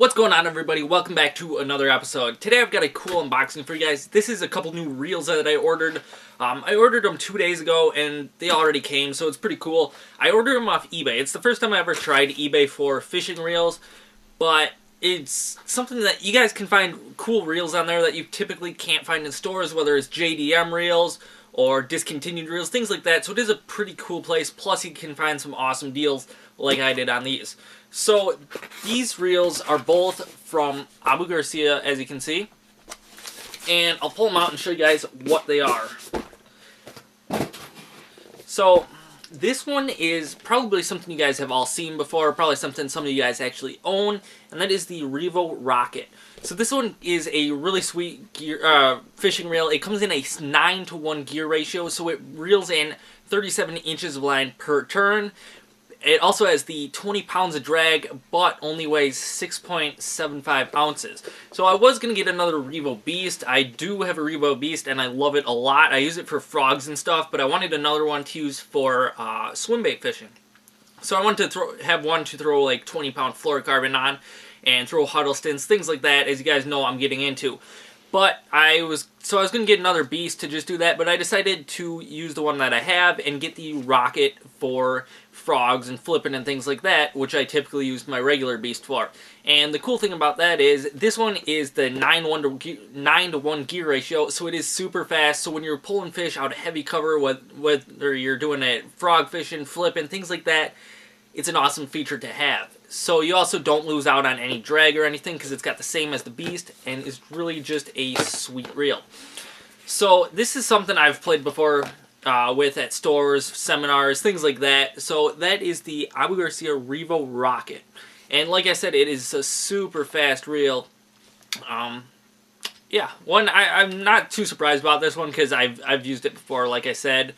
What's going on, everybody? Welcome back to another episode. Today I've got a cool unboxing for you guys. This is a couple new reels that I ordered. I ordered them 2 days ago and they already came, so it's pretty cool. I ordered them off eBay. It's the first time I ever tried eBay for fishing reels, but it's something that you guys can find cool reels on there that you typically can't find in stores, whether it's JDM reels or discontinued reels, things like that. So it is a pretty cool place, plus you can find some awesome deals like I did on these. So these reels are both from Abu Garcia, as you can see, and I'll pull them out and show you guys what they are. So this one is probably something you guys have all seen before, probably something some of you guys actually own, and that is the Revo Rocket. So this one is a really sweet gear, fishing reel. It comes in a 9-to-1 gear ratio, so it reels in 37 inches of line per turn. It also has the 20 pounds of drag, but only weighs 6.75 ounces. So I was going to get another Revo Beast. I do have a Revo Beast, and I love it a lot. I use it for frogs and stuff, but I wanted another one to use for swim bait fishing. So I wanted to have one to throw like 20-pound fluorocarbon on and throw Huddlestons, things like that, as you guys know I'm getting into. But I was going to get another Beast to just do that, but I decided to use the one that I have and get the Rocket for frogs and flipping and things like that, which I typically use my regular Beast for. And the cool thing about that is this one is the 9-to-1 gear ratio, so it is super fast. So when you're pulling fish out of heavy cover, whether you're doing it frog fishing, flipping, things like that, it's an awesome feature to have. So you also don't lose out on any drag or anything because it's got the same as the Beast and is really just a sweet reel. So this is something I've played before with at stores, seminars, things like that. So that is the Abu Garcia Revo Rocket. And like I said, it is a super fast reel. Yeah, I'm not too surprised about this one because I've used it before, like I said.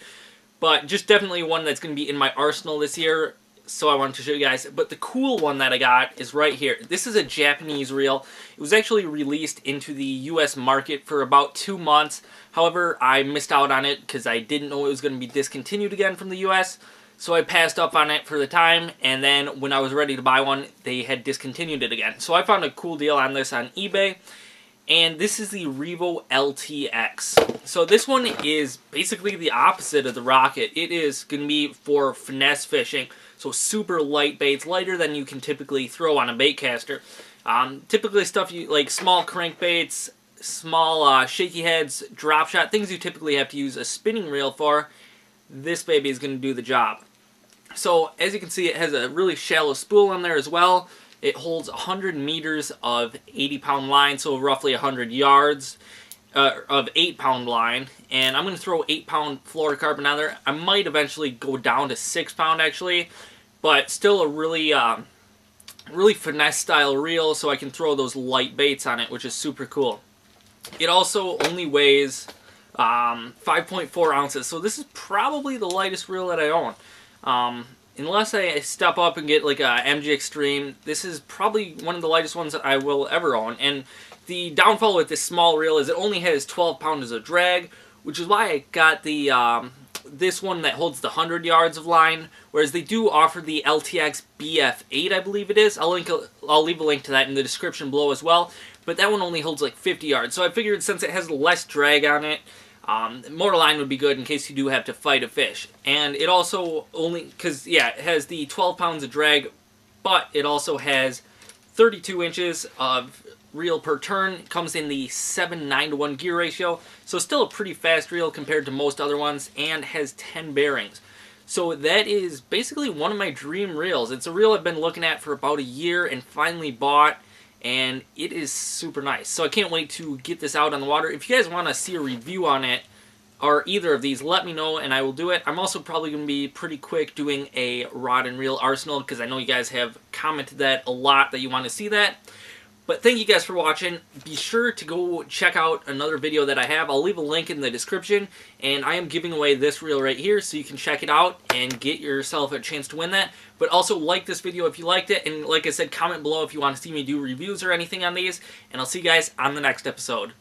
But just definitely one that's going to be in my arsenal this year. So I wanted to show you guys. But the cool one that I got is right here. This is a Japanese reel. It was actually released into the US market for about 2 months. However, I missed out on it because I didn't know it was going to be discontinued again from the US. So I passed up on it for the time. And then when I was ready to buy one, they had discontinued it again. So I found a cool deal on this on eBay. And this is the Revo LTX. So this one is basically the opposite of the Rocket. It is going to be for finesse fishing. So super light baits, lighter than you can typically throw on a baitcaster. Typically stuff like small crankbaits, small shaky heads, drop shot, things you typically have to use a spinning reel for. This baby is going to do the job. So as you can see, it has a really shallow spool on there as well. It holds 100 meters of 80-pound line, so roughly 100 yards of 8-pound line. And I'm going to throw 8-pound fluorocarbon on there. I might eventually go down to 6-pound actually, but still a really finesse style reel, so I can throw those light baits on it, which is super cool. It also only weighs 5.4 ounces, so this is probably the lightest reel that I own. Unless I step up and get like a MG Extreme, this is probably one of the lightest ones that I will ever own. And the downfall with this small reel is it only has 12 pounds of drag, which is why I got the this one that holds the 100 yards of line, whereas they do offer the LTX BF8, I believe it is. I'll leave a link to that in the description below as well. But that one only holds like 50 yards. So I figured since it has less drag on it, more line would be good in case you do have to fight a fish. And it also because yeah, it has the 12 pounds of drag, but it also has 32 inches of reel per turn. It comes in the 9-to-1 gear ratio, so still a pretty fast reel compared to most other ones, and has 10 bearings. So that is basically one of my dream reels. It's a reel I've been looking at for about a year and finally bought, and it is super nice. So I can't wait to get this out on the water. If you guys want to see a review on it, or either of these, let me know and I will do it. I'm also probably going to be pretty quick doing a rod and reel arsenal because I know you guys have commented that a lot that you want to see that. But thank you guys for watching. Be sure to go check out another video that I have. I'll leave a link in the description, and I am giving away this reel right here, so you can check it out and get yourself a chance to win that. But also like this video if you liked it, and like I said, comment below if you want to see me do reviews or anything on these, and I'll see you guys on the next episode.